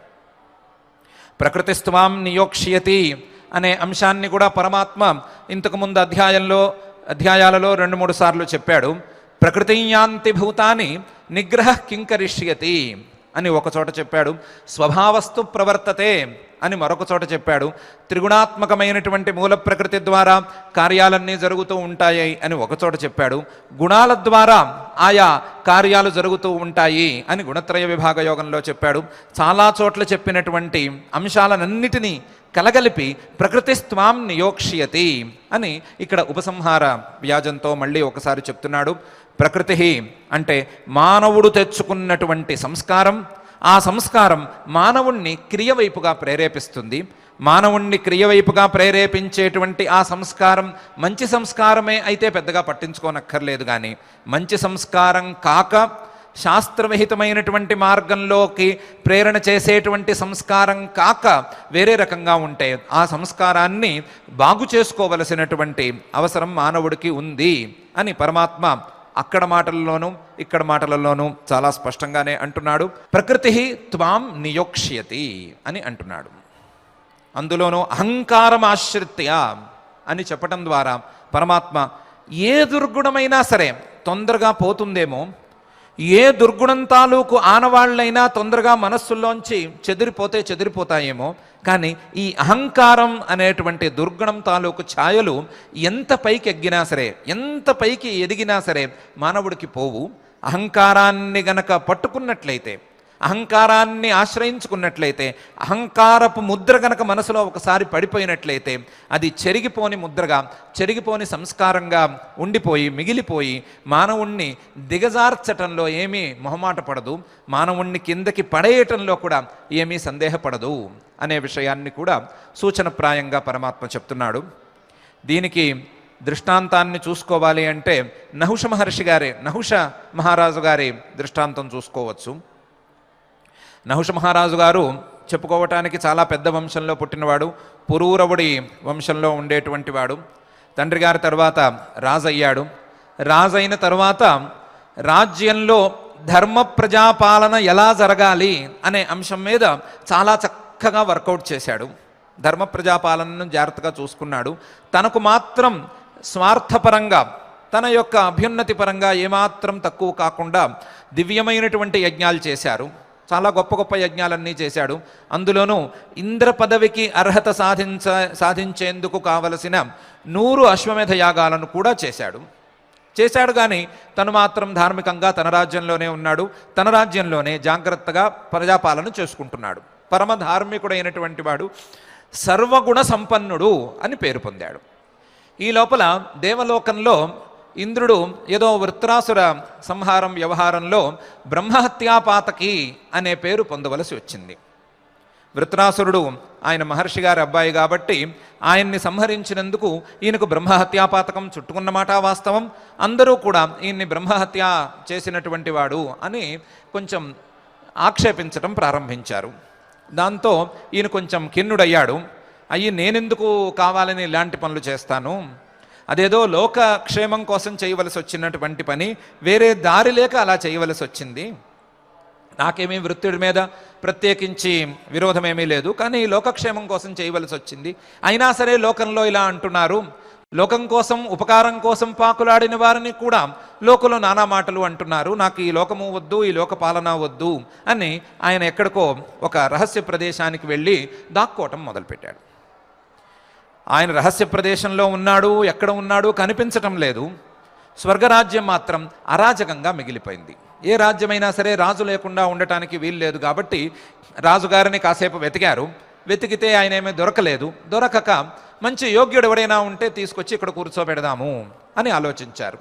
ప్రకృతిస్త్వాం నియోక్ష్యతి అనే అంశాన్ని కూడా పరమాత్మ ఇంతకుముందు అధ్యాయాలలో 2-3 సార్లు చెప్పాడు. ప్రకృతియాంతి భూతాని నిగ్రహ కింకరిష్యతి అని ఒక చోట చెప్పాడు. స్వభావస్తు ప్రవర్తతే అని మరొక చోట చెప్పాడు. త్రిగుణాత్మకమైనటువంటి మూల ప్రకృతి ద్వారా కార్యాలన్నీ జరుగుతూ ఉంటాయి అని ఒక చోట చెప్పాడు. గుణాల ద్వారా ఆయా కార్యాలు జరుగుతూ ఉంటాయి అని గుణత్రయ విభాగ యోగంలో చెప్పాడు. చాలా చోట్ల చెప్పినటువంటి అంశాలన్నిటినీ కలగలిపి ప్రకృతిస్త్వాం నియోక్ష్యతి అని ఇక్కడ ఉపసంహార వ్యాజంతో మళ్ళీ ఒకసారి చెప్తున్నాడు. ప్రకృతి అంటే మానవుడు తెచ్చుకున్నటువంటి సంస్కారం, ఆ సంస్కారం మానవుణ్ణి క్రియవైపుగా ప్రేరేపిస్తుంది. మానవుణ్ణి క్రియవైపుగా ప్రేరేపించేటువంటి ఆ సంస్కారం మంచి సంస్కారమే అయితే పెద్దగా పట్టించుకోనక్కర్లేదు. కానీ మంచి సంస్కారం కాక శాస్త్రవిహితమైనటువంటి మార్గంలోకి ప్రేరణ చేసేటువంటి సంస్కారం కాక వేరే రకంగా ఉంటే ఆ సంస్కారాన్ని బాగు చేసుకోవలసినటువంటి అవసరం మానవుడికి ఉంది అని పరమాత్మ అక్కడ మాటల్లోనూ ఇక్కడ మాటలలోనూ చాలా స్పష్టంగానే అంటున్నాడు. ప్రకృతి త్వాం నియోక్ష్యతి అని అంటున్నాడు. అందులోనూ అహంకారం ఆశ్రిత్య అని చెప్పటం ద్వారా పరమాత్మ ఏ దుర్గుణమైనా సరే తొందరగా పోతుందేమో, ఏ దుర్గుణం తాలూకు ఆనవాళ్ళైనా తొందరగా మనస్సుల్లోంచి చెదిరిపోతాయేమో, కానీ ఈ అహంకారం అనేటువంటి దుర్గుణం తాలూకు ఛాయలు ఎంత పైకి ఎగ్గినా సరే, ఎంత పైకి ఎదిగినా సరే మానవుడికి పోవు. అహంకారాన్ని గనక పట్టుకున్నట్లయితే, అహంకారాన్ని ఆశ్రయించుకున్నట్లయితే, అహంకారపు ముద్ర గనక మనసులో ఒకసారి పడిపోయినట్లయితే అది చెరిగిపోని ముద్రగా, చెరిగిపోని సంస్కారంగా ఉండిపోయి మిగిలిపోయి మానవుణ్ణి దిగజార్చటంలో ఏమీ మొహమాట పడదు, మానవుణ్ణి కిందకి పడేయటంలో కూడా ఏమీ సందేహపడదు అనే విషయాన్ని కూడా సూచనప్రాయంగా పరమాత్మ చెప్తున్నాడు. దీనికి దృష్టాంతాన్ని చూసుకోవాలి అంటే నహుష మహారాజు గారి దృష్టాంతం చూసుకోవచ్చు. నహుష మహారాజు గారు చెప్పుకోవటానికి చాలా పెద్ద వంశంలో పుట్టినవాడు, పురూరవుడి వంశంలో ఉండేటువంటి వాడు. తండ్రి గారి తర్వాత రాజయ్యాడు. రాజైన తర్వాత రాజ్యంలో ధర్మ ప్రజాపాలన ఎలా జరగాలి అనే అంశం మీద చాలా చక్కగా వర్కౌట్ చేశాడు. ధర్మ ప్రజాపాలనను జాగ్రత్తగా చూసుకున్నాడు. తనకు మాత్రం స్వార్థపరంగా, తన యొక్క అభ్యున్నతి పరంగా ఏమాత్రం తక్కువ కాకుండా దివ్యమైనటువంటి యజ్ఞాలు చేశారు. చాలా గొప్ప గొప్ప యజ్ఞాలన్నీ చేశాడు. అందులోనూ ఇంద్ర పదవికి అర్హత సాధించేందుకు కావలసిన 100 అశ్వమేధ యాగాలను కూడా చేశాడు. కానీ తను మాత్రం ధార్మికంగా తన రాజ్యంలోనే ఉన్నాడు. తన రాజ్యంలోనే జాగ్రత్తగా ప్రజాపాలన చేసుకుంటున్నాడు. పరమ ధార్మికుడైనటువంటి వాడు, సర్వగుణ సంపన్నుడు అని పేరు పొందాడు. ఈ లోపల దేవలోకంలో ఇంద్రుడు ఏదో వృత్రాసుర సంహారం వ్యవహారంలో బ్రహ్మహత్యాపాతకి అనే పేరు పొందవలసి వచ్చింది. వృత్రాసురుడు ఆయన మహర్షి గారి అబ్బాయి కాబట్టి ఆయన్ని సంహరించినందుకు ఈయనకు బ్రహ్మహత్యాపాతకం చుట్టుకున్నమాట వాస్తవం. అందరూ కూడా ఈయన్ని బ్రహ్మహత్య చేసినటువంటి వాడు అని కొంచెం ఆక్షేపించడం ప్రారంభించారు. దాంతో ఈయన కొంచెం ఖిన్నుడయ్యాడు. అయ్యి నేనెందుకు కావాలని ఇలాంటి పనులు చేస్తాను, అదేదో లోకక్షేమం కోసం చేయవలసి వచ్చినటువంటి పని, వేరే దారి లేక అలా చేయవలసి వచ్చింది. నాకేమీ వృత్తుడి మీద ప్రత్యేకించి విరోధమేమీ లేదు, కానీ లోకక్షేమం కోసం చేయవలసి వచ్చింది. అయినా సరే లోకంలో ఇలా అంటున్నారు, లోకం కోసం ఉపకారం కోసం పాకులాడిన వారిని కూడా లోకులు నానా మాటలు అంటున్నారు, నాకు ఈ లోకము వద్దు, ఈ లోక పాలన వద్దు అని ఆయన ఎక్కడికో ఒక రహస్య ప్రదేశానికి వెళ్ళి దాక్కోవటం మొదలుపెట్టాడు. ఆయన రహస్య ప్రదేశంలో ఉన్నాడు, ఎక్కడ ఉన్నాడు కనిపించటం లేదు. స్వర్గరాజ్యం మాత్రం అరాజకంగా మిగిలిపోయింది. ఏ రాజ్యమైనా సరే రాజు లేకుండా ఉండటానికి వీలు లేదు కాబట్టి రాజుగారిని కాసేపు వెతికారు. వెతికితే ఆయన ఏమీ దొరకలేదు. దొరకక మంచి యోగ్యుడు ఎవడైనా ఉంటే తీసుకొచ్చి ఇక్కడ కూర్చోబెడదాము అని ఆలోచించారు.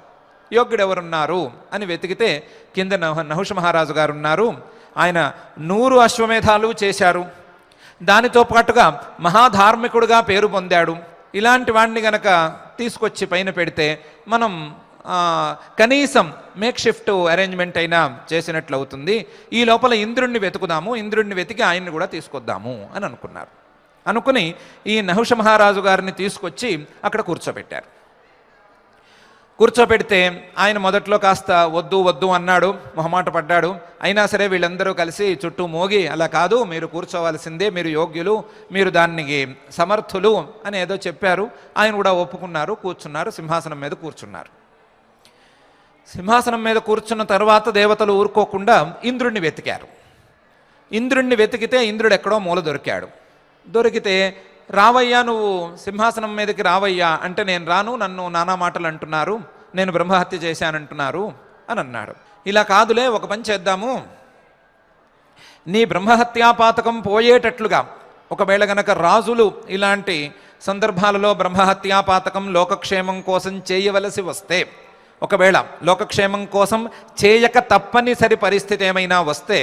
యోగ్యుడు ఎవరున్నారు అని వెతికితే కింద నహుష మహారాజు గారు ఉన్నారు. ఆయన 100 అశ్వమేధాలు చేశారు. దానితో పాటుగా మహాధార్మికుడుగా పేరు పొందాడు. ఇలాంటి వాడిని గనక తీసుకొచ్చి పైన పెడితే మనం కనీసం మేక్ షిఫ్ట్ అరేంజ్మెంట్ అయినా చేసినట్లు అవుతుంది. ఈ లోపల ఇంద్రుణ్ణి వెతుకుదాము, ఇంద్రుణ్ణి వెతికి ఆయన్ని కూడా తీసుకొద్దాము అని అనుకున్నారు. అనుకుని ఈ నహుష మహారాజు గారిని తీసుకొచ్చి అక్కడ కూర్చోబెట్టారు. కూర్చోబెడితే ఆయన మొదట్లో కాస్త వద్దు వద్దు అన్నాడు, మొహమాట పడ్డాడు. అయినా సరే వీళ్ళందరూ కలిసి చుట్టూ మోగి, అలా కాదు, మీరు కూర్చోవలసిందే, మీరు యోగ్యులు, మీరు దానికి సమర్థులు అని ఏదో చెప్పారు. ఆయన కూడా ఒప్పుకున్నారు, కూర్చున్నారు, సింహాసనం మీద కూర్చున్నారు. సింహాసనం మీద కూర్చున్న తర్వాత దేవతలు ఊరుకోకుండా ఇంద్రుణ్ణి వెతికారు. ఇంద్రుణ్ణి వెతికితే ఇంద్రుడు ఎక్కడో మూల దొరికితే రావయ్యా, నువ్వు సింహాసనం మీదకి రావయ్యా అంటే నేను రాను, నన్ను నానా మాటలు అంటున్నారు, నేను బ్రహ్మహత్య చేశానంటున్నారు అని అన్నాడు. ఇలా కాదులే, ఒక పని చేద్దాము, నీ బ్రహ్మహత్యాపాతకం పోయేటట్లుగా ఒకవేళ గనక రాజులు ఇలాంటి సందర్భాలలో బ్రహ్మహత్యాపాతకం లోకక్షేమం కోసం చేయవలసి వస్తే ఒకవేళ లోకక్షేమం కోసం చేయక తప్పనిసరి పరిస్థితి ఏమైనా వస్తే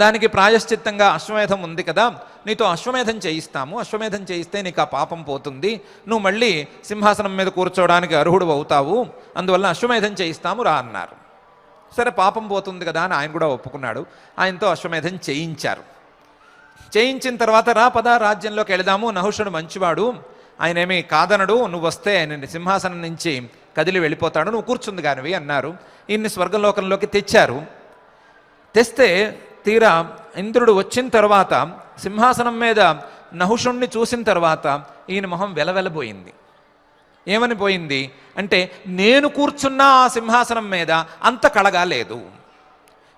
దానికి ప్రాయశ్చిత్తంగా అశ్వమేధం ఉంది కదా, నీతో అశ్వమేధం చేయిస్తాము, అశ్వమేధం చేయిస్తే నీకు ఆ పాపం పోతుంది, నువ్వు మళ్ళీ సింహాసనం మీద కూర్చోవడానికి అర్హుడు అవుతావు, అందువల్ల అశ్వమేధం చేయిస్తాము రా అన్నారు. సరే పాపం పోతుంది కదా అని ఆయన కూడా ఒప్పుకున్నాడు. ఆయనతో అశ్వమేధం చేయించారు. చేయించిన తర్వాత రా పద రాజ్యంలోకి వెళదాము, నహుషుడు మంచివాడు, ఆయన ఏమీ కాదనడు, నువ్వు వస్తే ఆయన సింహాసనం నుంచి కదిలి వెళ్ళిపోతాడు, నువ్వు కూర్చుంది కానివి అన్నారు. ఈయన్ని స్వర్గలోకంలోకి తెచ్చారు. తెస్తే తీరా ఇంద్రుడు వచ్చిన తర్వాత సింహాసనం మీద నహుషుణ్ణి చూసిన తర్వాత ఈయన మొహం వెలవెలబోయింది. ఏమని పోయింది అంటే, నేను కూర్చున్న ఆ సింహాసనం మీద అంత కళగా లేదు,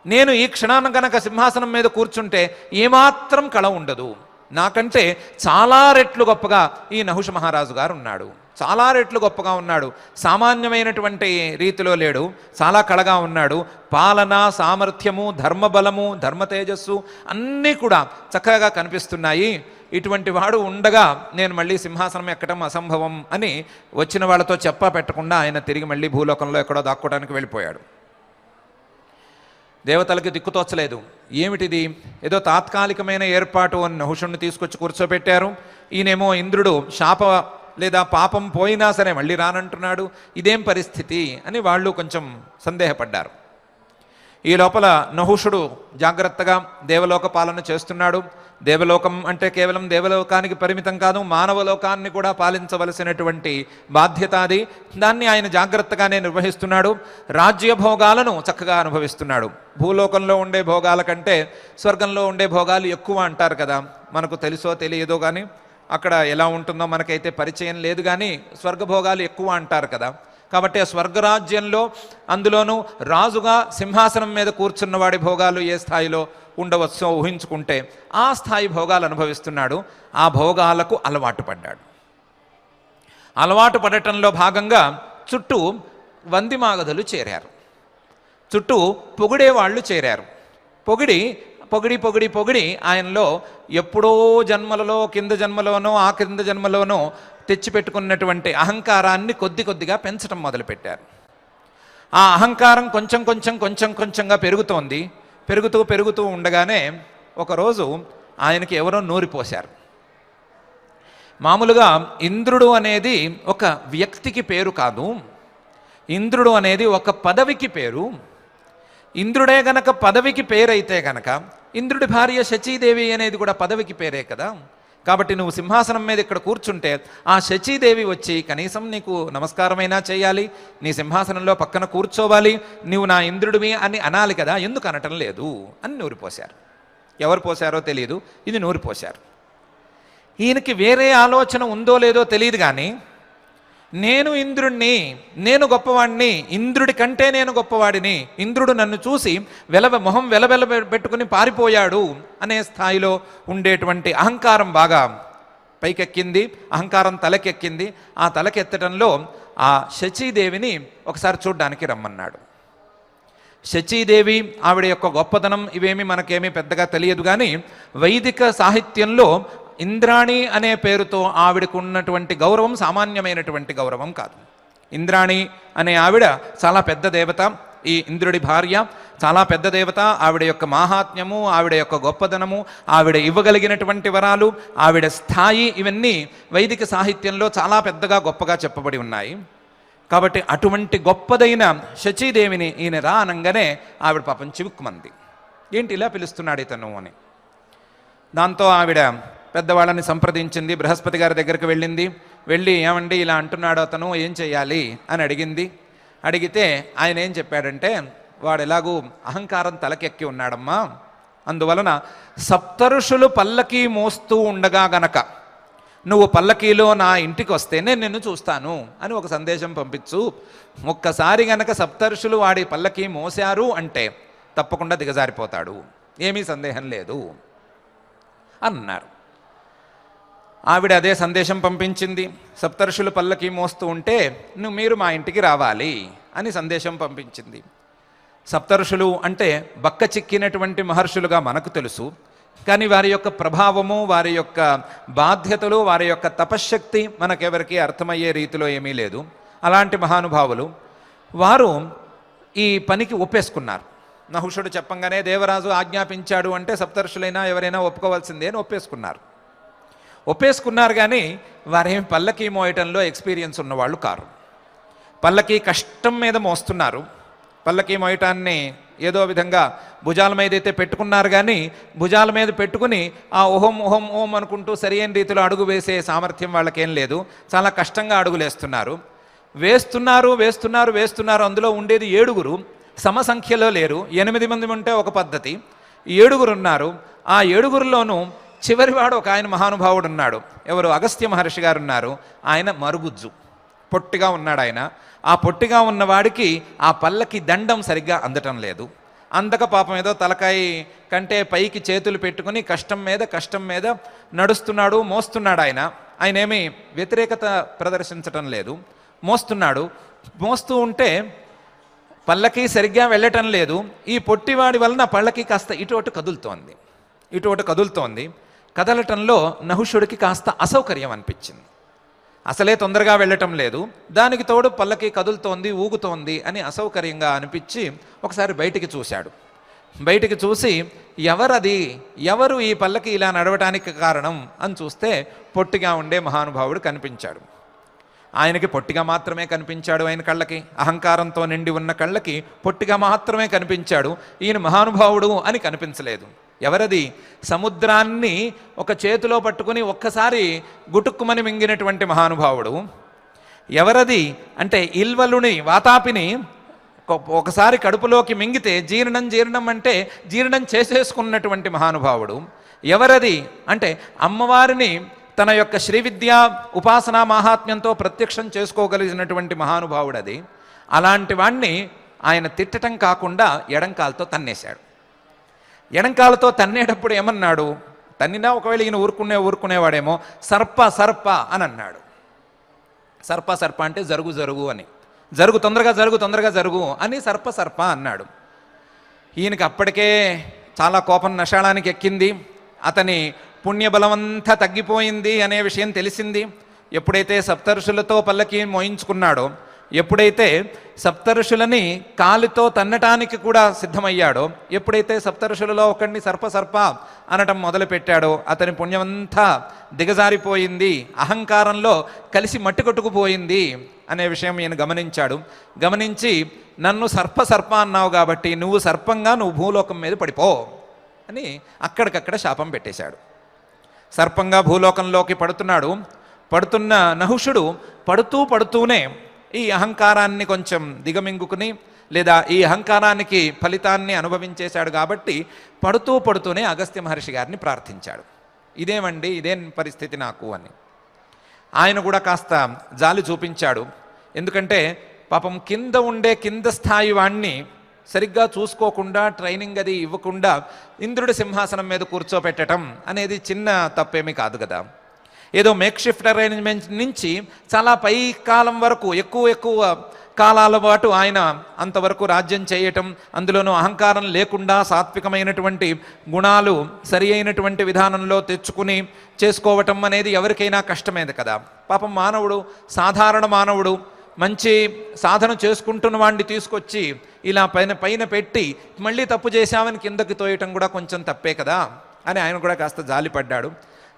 నేను ఈ క్షణాన గనక సింహాసనం మీద కూర్చుంటే ఏమాత్రం కళ ఉండదు, నాకంటే చాలా రెట్లు గొప్పగా ఈ నహుష మహారాజు గారు ఉన్నాడు, చాలా రెట్లు గొప్పగా ఉన్నాడు, సామాన్యమైనటువంటి రీతిలో లేడు, చాలా కళగా ఉన్నాడు, పాలన, సామర్థ్యము, ధర్మబలము, ధర్మ తేజస్సు అన్నీ కూడా చక్కగా కనిపిస్తున్నాయి, ఇటువంటి వాడు ఉండగా నేను మళ్ళీ సింహాసనం ఎక్కడం అసంభవం అని వచ్చిన వాళ్ళతో చెప్పా పెట్టకుండా ఆయన తిరిగి మళ్ళీ భూలోకంలో ఎక్కడో దాక్కోవడానికి వెళ్ళిపోయాడు. దేవతలకి దిక్కుతోచలేదు, ఏమిటిది, ఏదో తాత్కాలికమైన ఏర్పాటు అని నహుషుణ్ణి తీసుకొచ్చి కూర్చోబెట్టారు, ఈయనేమో ఇంద్రుడు శాప లేదా పాపం పోయినా సరే మళ్ళీ రానంటున్నాడు, ఇదేం పరిస్థితి అని వాళ్ళు కొంచెం సందేహపడ్డారు. ఈ లోపల నహుషుడు జాగ్రత్తగా దేవలోక పాలన చేస్తున్నాడు. దేవలోకం అంటే కేవలం దేవలోకానికి పరిమితం కాదు, మానవలోకాన్ని కూడా పాలించవలసినటువంటి బాధ్యత అది. దాన్ని ఆయన జాగ్రత్తగానే నిర్వహిస్తున్నాడు. రాజ్యభోగాలను చక్కగా అనుభవిస్తున్నాడు. భూలోకంలో ఉండే భోగాల కంటే స్వర్గంలో ఉండే భోగాలు ఎక్కువ అంటారు కదా, మనకు తెలుసో తెలియదో కానీ అక్కడ ఎలా ఉంటుందో మనకైతే పరిచయం లేదు, కానీ స్వర్గభోగాలు ఎక్కువ అంటారు కదా. కాబట్టి ఆ స్వర్గరాజ్యంలో అందులోనూ రాజుగా సింహాసనం మీద కూర్చున్నవాడి భోగాలు ఏ స్థాయిలో ఉండవచ్చో ఊహించుకుంటే ఆ స్థాయి భోగాలు అనుభవిస్తున్నాడు. ఆ భోగాలకు అలవాటు పడ్డాడు. అలవాటు పడటంలో భాగంగా చుట్టూ వందిమాగధులు చేరారు, చుట్టూ పొగిడేవాళ్ళు చేరారు. పొగిడి పొగిడి పొగిడి పొగిడి ఆయనలో ఎప్పుడో జన్మలలో కింద జన్మలోనో ఆ కింద జన్మలోనో తెచ్చిపెట్టుకున్నటువంటి అహంకారాన్ని కొద్ది కొద్దిగా పెంచడం మొదలుపెట్టారు. ఆ అహంకారం కొంచెం కొంచెం కొంచెం కొంచెంగా పెరుగుతోంది. పెరుగుతూ పెరుగుతూ ఉండగానే ఒకరోజు ఆయనకి ఎవరో నూరిపోశారు. మామూలుగా ఇంద్రుడు అనేది ఒక వ్యక్తికి పేరు కాదు, ఇంద్రుడు అనేది ఒక పదవికి పేరు. ఇంద్రుడే గనక పదవికి పేరైతే గనక ఇంద్రుడి భార్య శచీదేవి అనేది కూడా పదవికి పేరే కదా. కాబట్టి నువ్వు సింహాసనం మీద ఇక్కడ కూర్చుంటే ఆ శచీదేవి వచ్చి కనీసం నీకు నమస్కారమైనా చేయాలి, నీ సింహాసనంలో పక్కన కూర్చోవాలి, నువ్వు నా ఇంద్రుడివి అని అనాలి కదా, ఎందుకు అనటం లేదు అని నూరిపోశారు. ఎవరు పోశారో తెలియదు, ఇది నూరిపోశారు. ఈయనకి వేరే ఆలోచన ఉందో లేదో తెలియదు, కానీ నేను ఇంద్రుణ్ణి, నేను గొప్పవాడిని, ఇంద్రుడి కంటే నేను గొప్పవాడిని, ఇంద్రుడు నన్ను చూసి మొహం వెలవెల పెట్టుకుని పారిపోయాడు అనే స్థాయిలో ఉండేటువంటి అహంకారం బాగా పైకెక్కింది, అహంకారం తలకెక్కింది. ఆ తలకెత్తడంలో ఆ శచీదేవిని ఒకసారి చూడ్డానికి రమ్మన్నాడు. శచీదేవి ఆవిడ యొక్క గొప్పతనం ఇవేమి మనకేమీ పెద్దగా తెలియదు, కానీ వైదిక సాహిత్యంలో ఇంద్రాణి అనే పేరుతో ఆవిడకు ఉన్నటువంటి గౌరవం సామాన్యమైనటువంటి గౌరవం కాదు. ఇంద్రాణి అనే ఆవిడ చాలా పెద్ద దేవత, ఈ ఇంద్రుడి భార్య చాలా పెద్ద దేవత. ఆవిడ యొక్క మాహాత్మ్యము, ఆవిడ యొక్క గొప్పదనము, ఆవిడ ఇవ్వగలిగినటువంటి వరాలు, ఆవిడ స్థాయి, ఇవన్నీ వైదిక సాహిత్యంలో చాలా పెద్దగా గొప్పగా చెప్పబడి ఉన్నాయి. కాబట్టి అటువంటి గొప్పదైన శచీదేవిని ఈయన రా అనంగానే ఆవిడ పాపం చివుక్కుమంది. ఏంటి ఇలా పిలుస్తున్నాడు ఇతను అని. దాంతో ఆవిడ పెద్దవాళ్ళని సంప్రదించింది, బృహస్పతి గారి దగ్గరికి వెళ్ళింది. వెళ్ళి ఏమండి ఇలా అంటున్నాడు అతను, ఏం చెయ్యాలి అని అడిగింది. అడిగితే ఆయన ఏం చెప్పాడంటే, వాడు ఎలాగూ అహంకారం తలకెక్కి ఉన్నాడమ్మా, అందువలన సప్తఋషులు పల్లకీ మోస్తూ ఉండగా గనక నువ్వు పల్లకీలో నా ఇంటికి వస్తే నేను నిన్ను చూస్తాను అని ఒక సందేశం పంపించు. ఒక్కసారి గనక సప్తఋషులు వాడి పల్లకీ మోసారు అంటే తప్పకుండా దిగజారిపోతాడు, ఏమీ సందేహం లేదు అన్నారు. ఆవిడ అదే సందేశం పంపించింది. సప్తర్షులు పల్లకి మోస్తూ ఉంటే మీరు మా ఇంటికి రావాలి అని సందేశం పంపించింది. సప్తర్షులు అంటే బక్క చిక్కినటువంటి మహర్షులుగా మనకు తెలుసు, కానీ వారి యొక్క ప్రభావము, వారి యొక్క బాధ్యతలు, వారి యొక్క తపశ్శక్తి మనకెవరికి అర్థమయ్యే రీతిలో ఏమీ లేదు. అలాంటి మహానుభావులు వారు ఈ పనికి ఒప్పేసుకున్నారు. నహుషుడు చెప్పంగానే దేవరాజు ఆజ్ఞాపించాడు అంటే సప్తర్షులైనా ఎవరైనా ఒప్పుకోవాల్సిందే అని ఒప్పేసుకున్నారు. కానీ వారేమి పల్లకి మోయటంలో ఎక్స్పీరియన్స్ ఉన్నవాళ్ళు కారు. పల్లకి కష్టం మీద మోస్తున్నారు. పల్లకి మోయటాన్ని ఏదో విధంగా భుజాల మీద అయితే పెట్టుకున్నారు, కానీ భుజాల మీద పెట్టుకుని ఆ ఓహం ఓహం ఓం అనుకుంటూ సరైన రీతిలో అడుగు వేసే సామర్థ్యం వాళ్ళకేం లేదు. చాలా కష్టంగా అడుగులేస్తున్నారు. వేస్తున్నారు. అందులో ఉండేది 7, సమసంఖ్యలో లేరు. 8 మంది ఉంటే ఒక పద్ధతి, 7 ఉన్నారు. ఆ 7లోనూ చివరివాడు ఒక ఆయన మహానుభావుడు ఉన్నాడు. ఎవరు? అగస్త్య మహర్షి గారు ఉన్నారు. ఆయన మరుగుజ్జు, పొట్టిగా ఉన్నాడు ఆయన. ఆ పొట్టిగా ఉన్నవాడికి ఆ పల్లకి దండం సరిగ్గా అందటం లేదు. అందక పాపం ఏదో తలకాయ కంటే పైకి చేతులు పెట్టుకుని కష్టం మీద నడుస్తున్నాడు, మోస్తున్నాడు. ఆయన ఏమీ వ్యతిరేకత ప్రదర్శించటం లేదు. మోస్తూ ఉంటే పల్లకి సరిగ్గా వెళ్ళటం లేదు. ఈ పొట్టివాడి వలన పల్లకి కాస్త ఇటు అటు కదులుతోంది. కదలటంలో నహుషుడికి కాస్త అసౌకర్యం అనిపించింది. అసలే తొందరగా వెళ్ళటం లేదు, దానికి తోడు పల్లకి కదులుతోంది, ఊగుతోంది అని అసౌకర్యంగా అనిపించి ఒకసారి బయటికి చూశాడు. బయటికి చూసి ఎవరు ఈ పల్లకి ఇలా నడవటానికి కారణం అని చూస్తే పొట్టిగా ఉండే మహానుభావుడు కనిపించాడు. ఆయనకి పొట్టిగా మాత్రమే కనిపించాడు. ఆయన కళ్ళకి, అహంకారంతో నిండి ఉన్న కళ్ళకి పొట్టిగా మాత్రమే కనిపించాడు. ఈయన మహానుభావుడు అని కనిపించలేదు. ఎవరది? సముద్రాన్ని ఒక చేతిలో పట్టుకుని ఒక్కసారి గుటుక్కుమని మింగినటువంటి మహానుభావుడు. ఎవరది అంటే ఇల్వలుని వాతాపిని ఒకసారి కడుపులోకి మింగితే జీర్ణం అంటే జీర్ణం చేసేసుకున్నటువంటి మహానుభావుడు. ఎవరది అంటే అమ్మవారిని తన యొక్క శ్రీవిద్యా ఉపాసనా మాహాత్మ్యంతో ప్రత్యక్షం చేసుకోగలిగినటువంటి మహానుభావుడు అది. అలాంటి వాణ్ణి ఆయన తిట్టడం కాకుండా ఎడంకాలతో తన్నేశాడు. ఎడంకాలతో తన్నేటప్పుడు ఏమన్నాడు? తన్నినా ఒకవేళ ఈయన ఊరుకునేవాడేమో సర్ప అని అన్నాడు. సర్ప అంటే జరుగు అని, తొందరగా జరుగు అని సర్ప అన్నాడు. ఈయనకి అప్పటికే చాలా కోపం నషాళానికి ఎక్కింది. అతని పుణ్యబలమంతా తగ్గిపోయింది అనే విషయం తెలిసింది. ఎప్పుడైతే సప్తఋషులతో పల్లకి మోయించుకున్నాడో, ఎప్పుడైతే సప్తఋషులని కాలితో తన్నటానికి కూడా సిద్ధమయ్యాడో, ఎప్పుడైతే సప్తఋషులలో ఒకడిని సర్ప అనటం మొదలుపెట్టాడో అతని పుణ్యమంతా దిగజారిపోయింది, అహంకారంలో కలిసి మట్టి కొట్టుకుపోయింది అనే విషయం ఈయన గమనించి నన్ను సర్ప అన్నావు కాబట్టి నువ్వు సర్పంగా భూలోకం మీద పడిపో అని అక్కడికక్కడ శాపం పెట్టేశాడు. సర్పంగా భూలోకంలోకి పడుతున్న నహుషుడు పడుతూనే ఈ అహంకారాన్ని కొంచెం దిగమింగుకుని, లేదా ఈ అహంకారానికి ఫలితాన్ని అనుభవించేశాడు. కాబట్టి పడుతూనే అగస్త్య మహర్షి గారిని ప్రార్థించాడు. ఇదేం పరిస్థితి నాకు అని. ఆయన కూడా కాస్త జాలి చూపించాడు. ఎందుకంటే పాపం కింద స్థాయి వాణ్ణి సరిగ్గా చూసుకోకుండా, ట్రైనింగ్ అది ఇవ్వకుండా ఇంద్రుడి సింహాసనం మీద కూర్చోపెట్టడం అనేది చిన్న తప్పేమీ కాదు కదా. ఏదో మేక్-షిఫ్ట్ అరేంజ్మెంట్ నుంచి చాలా పై కాలం వరకు ఎక్కువ కాలాల పాటు ఆయన అంతవరకు రాజ్యం చేయటం, అందులోనూ అహంకారం లేకుండా సాత్వికమైనటువంటి గుణాలు సరి అయినటువంటి విధానంలో తెచ్చుకుని చేసుకోవటం అనేది ఎవరికైనా కష్టమేది కదా. పాపం సాధారణ మానవుడు మంచి సాధన చేసుకుంటున్న వాడిని తీసుకొచ్చి ఇలా పైన పెట్టి మళ్ళీ తప్పు చేశామని కిందకి తోయటం కూడా కొంచెం తప్పే కదా అని ఆయన కూడా కాస్త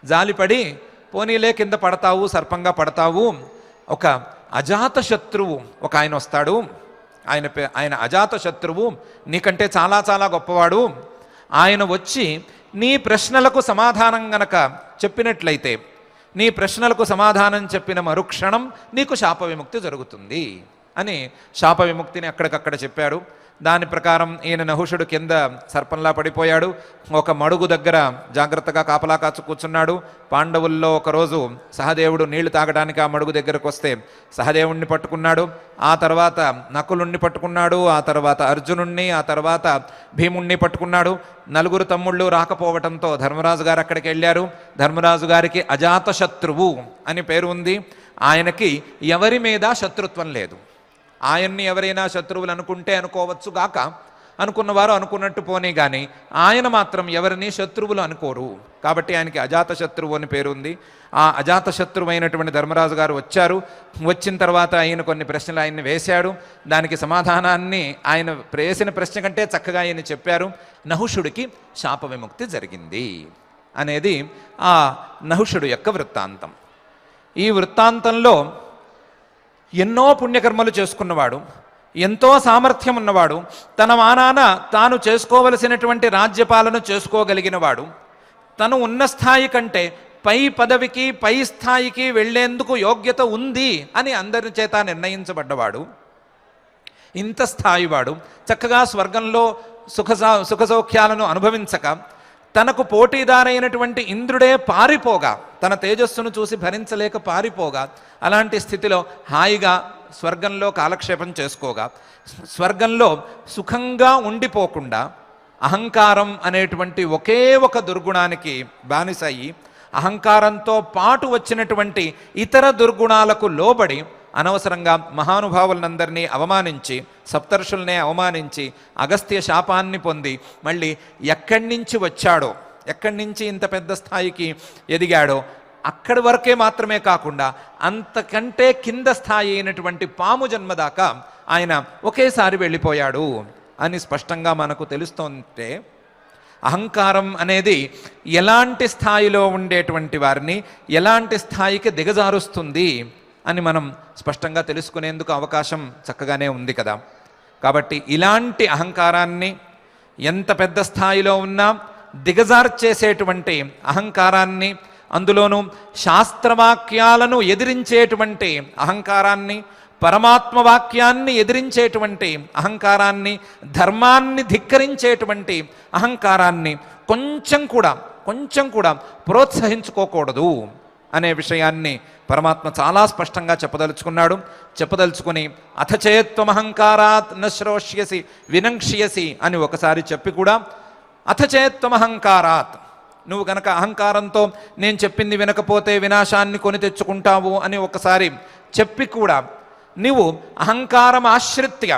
జాలిపడి పోనీలే, కింద పడతావు, సర్పంగా పడతావు, ఒక అజాత శత్రువు ఒక ఆయన వస్తాడు, ఆయన అజాత శత్రువు, నీకంటే చాలా చాలా గొప్పవాడు. ఆయన వచ్చి నీ ప్రశ్నలకు సమాధానం గనక చెప్పినట్లయితే, నీ ప్రశ్నలకు సమాధానం చెప్పిన మరుక్షణం నీకు శాప విముక్తి జరుగుతుంది అని శాప విముక్తిని అక్కడికక్కడ చెప్పాడు. దాని ప్రకారం ఈయన నహుషుడు కింద సర్పంలా పడిపోయాడు. ఒక మడుగు దగ్గర జాగ్రత్తగా కాపలా కాచు కూర్చున్నాడు. పాండవుల్లో ఒకరోజు సహదేవుడు నీళ్లు తాగడానికి ఆ మడుగు దగ్గరకు వస్తే సహదేవుణ్ణి పట్టుకున్నాడు. ఆ తర్వాత నకులుణ్ణి పట్టుకున్నాడు. ఆ తర్వాత అర్జునుణ్ణి, ఆ తర్వాత భీముణ్ణి పట్టుకున్నాడు. 4 తమ్ముళ్ళు రాకపోవటంతో ధర్మరాజు గారు అక్కడికి వెళ్ళారు. ధర్మరాజు గారికి అజాత శత్రువు అని పేరు ఉంది. ఆయనకి ఎవరి మీద శత్రుత్వం లేదు. ఆయన్ని ఎవరైనా శత్రువులు అనుకుంటే అనుకోవచ్చు గాక, అనుకున్నవారు అనుకున్నట్టు పోనీ కానీ ఆయన మాత్రం ఎవరిని శత్రువులు అనుకోరు. కాబట్టి ఆయనకి అజాతశత్రువు అని పేరు ఉంది. ఆ అజాతశత్రువు అయినటువంటి ధర్మరాజు గారు వచ్చారు. వచ్చిన తర్వాత ఆయన కొన్ని ప్రశ్నలు ఆయన్ని వేశాడు. దానికి సమాధానాన్ని ఆయన వేసిన ప్రశ్న కంటే చక్కగా ఆయన చెప్పారు. నహుషుడికి శాప విముక్తి జరిగింది అనేది ఆ నహుషుడు యొక్క వృత్తాంతం. ఈ వృత్తాంతంలో ఎన్నో పుణ్యకర్మలు చేసుకున్నవాడు, ఎంతో సామర్థ్యం ఉన్నవాడు, తన మానాన తాను చేసుకోవలసినటువంటి రాజ్యపాలన చేసుకోగలిగినవాడు, తను ఉన్న స్థాయి కంటే పై పదవికి పై స్థాయికి వెళ్లేందుకు యోగ్యత ఉంది అని అందరి చేత నిర్ణయించబడ్డవాడు, ఇంత స్థాయివాడు చక్కగా స్వర్గంలో సుఖసౌఖ్యాలను అనుభవించక తనకు పోటీదారైనటువంటి ఇంద్రుడే పారిపోగా, తన తేజస్సును చూసి భరించలేక పారిపోగా, అలాంటి స్థితిలో హాయిగా స్వర్గంలో కాలక్షేపం చేసుకోగా, స్వర్గంలో సుఖంగా ఉండిపోకుండా అహంకారం అనేటువంటి ఒకే ఒక దుర్గుణానికి బానిసయ్యి, అహంకారంతో పాటు వచ్చినటువంటి ఇతర దుర్గుణాలకు లోబడి అనవసరంగా మహానుభావులందరినీ అవమానించి, సప్తర్షుల్నే అవమానించి, అగస్త్య శాపాన్ని పొంది మళ్ళీ ఎక్కడి నుంచి వచ్చాడో, ఎక్కడి నుంచి ఇంత పెద్ద స్థాయికి ఎదిగాడో అక్కడి వరకే మాత్రమే కాకుండా అంతకంటే కింద స్థాయి అయినటువంటి పాము జన్మ దాకా ఆయన ఒకేసారి వెళ్ళిపోయాడు అని స్పష్టంగా మనకు తెలుస్తుంటే, అహంకారం అనేది ఎలాంటి స్థాయిలో ఉండేటువంటి వారిని ఎలాంటి స్థాయికి దిగజారుస్తుంది అని మనం స్పష్టంగా తెలుసుకునేందుకు అవకాశం చక్కగానే ఉంది కదా. కాబట్టి ఇలాంటి అహంకారాన్ని, ఎంత పెద్ద స్థాయిలో ఉన్నా దిగజార్చేసేటువంటి అహంకారాన్ని, అందులోనూ శాస్త్రవాక్యాలను ఎదిరించేటువంటి అహంకారాన్ని, పరమాత్మ వాక్యాన్ని ఎదిరించేటువంటి అహంకారాన్ని, ధర్మాన్ని ధిక్కరించేటువంటి అహంకారాన్ని కొంచెం కూడా ప్రోత్సహించుకోకూడదు అనే విషయాన్ని పరమాత్మ చాలా స్పష్టంగా చెప్పదలుచుకుని అథచేత్వమహంకారాత్ న శ్రోష్యసి వినంక్ష్యసి అని ఒకసారి చెప్పి కూడా, అథచేత్వమహంకారాత్, నువ్వు కనుక అహంకారంతో నేను చెప్పింది వినకపోతే వినాశాన్ని కొని తెచ్చుకుంటావు అని ఒకసారి చెప్పి కూడా, నువ్వు అహంకారం ఆశ్రిత్య,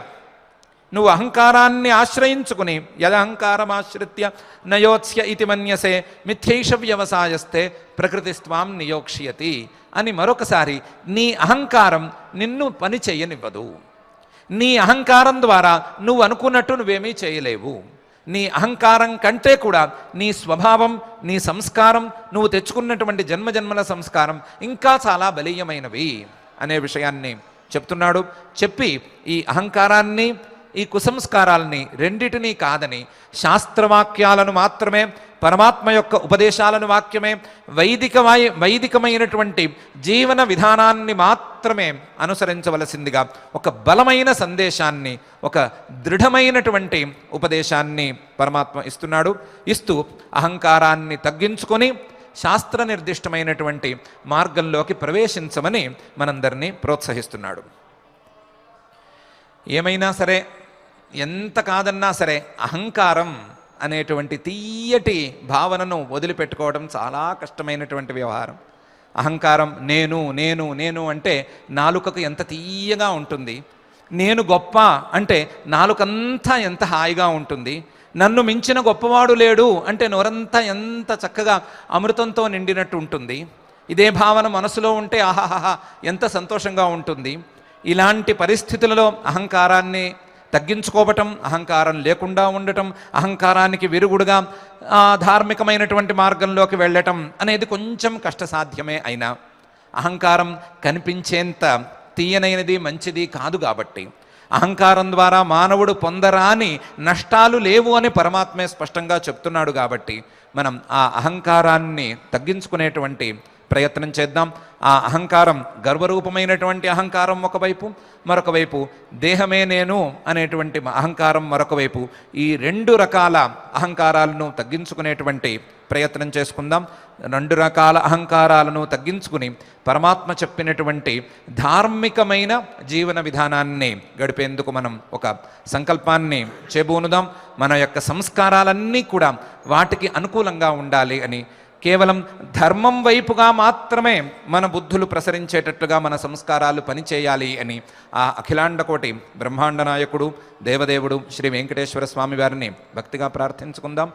నువ్వు అహంకారాన్ని ఆశ్రయించుకుని, యదహంకారం ఆశ్రిత్య నయోత్స్య ఇతి మన్యసే మిథ్యైష వ్యవసాయస్తే ప్రకృతిస్త్వాం నియోక్ష్యతి అని మరొకసారి నీ అహంకారం నిన్ను పని చేయనివ్వదు. నీ అహంకారం ద్వారా నువ్వు అనుకున్నట్టు నువ్వేమీ చేయలేవు. నీ అహంకారం కంటే కూడా నీ స్వభావం, నీ సంస్కారం, నువ్వు తెచ్చుకున్నటువంటి జన్మజన్మల సంస్కారం ఇంకా చాలా బలీయమైనవి అనే విషయాన్ని చెప్తున్నాడు. చెప్పి ఈ అహంకారాన్ని, ఈ కుసంస్కారాలని రెండిటినీ కాదని శాస్త్రవాక్యాలను మాత్రమే, పరమాత్మ యొక్క ఉపదేశాలను వాక్యమే, వైదికమైనటువంటి జీవన విధానాన్ని మాత్రమే అనుసరించవలసిందిగా ఒక బలమైన సందేశాన్ని, ఒక దృఢమైనటువంటి ఉపదేశాన్ని పరమాత్మ ఇస్తూ అహంకారాన్ని తగ్గించుకొని శాస్త్ర నిర్దిష్టమైనటువంటి మార్గంలోకి ప్రవేశించమని మనందరినీ ప్రోత్సహిస్తున్నాడు. ఏమైనా సరే, ఎంత కాదన్నా సరే, అహంకారం అనేటువంటి తీయటి భావనను వదిలిపెట్టుకోవడం చాలా కష్టమైనటువంటి వ్యవహారం. అహంకారం నేను నేను నేను అంటే నాలుకకు ఎంత తీయగా ఉంటుంది, నేను గొప్ప అంటే నాలుకంతా ఎంత హాయిగా ఉంటుంది, నన్ను మించిన గొప్పవాడు లేడు అంటే నోరంతా ఎంత చక్కగా అమృతంతో నిండినట్టు ఉంటుంది. ఇదే భావన మనసులో ఉంటే ఆహాహా ఎంత సంతోషంగా ఉంటుంది. ఇలాంటి పరిస్థితులలో అహంకారాన్ని తగ్గించుకోవటం, అహంకారం లేకుండా ఉండటం, అహంకారానికి విరుగుడుగా ధార్మికమైనటువంటి మార్గంలోకి వెళ్ళటం అనేది కొంచెం కష్టసాధ్యమే. అయినా అహంకారం కనిపించేంత తీయనైనది, మంచిది కాదు. కాబట్టి అహంకారం ద్వారా మానవుడు పొందరాని నష్టాలు లేవు అని పరమాత్మే స్పష్టంగా చెప్తున్నాడు. కాబట్టి మనం ఆ అహంకారాన్ని తగ్గించుకునేటువంటి ప్రయత్నం చేద్దాం. ఆ అహంకారం గర్వరూపమైనటువంటి అహంకారం ఒకవైపు, మరొక వైపు దేహమే నేను అనేటువంటి అహంకారం మరొక వైపు, ఈ రెండు రకాల అహంకారాలను తగ్గించుకునేటువంటి ప్రయత్నం చేసుకుందాం. రెండు రకాల అహంకారాలను తగ్గించుకుని పరమాత్మ చెప్పినటువంటి ధార్మికమైన జీవన విధానాన్ని గడిపేందుకు మనం ఒక సంకల్పాన్ని చేబూనుదాం. మన యొక్క సంస్కారాలన్నీ కూడా వాటికి అనుకూలంగా ఉండాలి అని కేవలం ధర్మం వైపుగా మాత్రమే మన బుద్ధులు ప్రసరించేటట్లుగా మన సంస్కారాలు పనిచేయాలి అని ఆ అఖిలాండకోటి బ్రహ్మాండ నాయకుడు దేవదేవుడు శ్రీ వెంకటేశ్వర స్వామి వారిని భక్తిగా ప్రార్థించుకుందాం.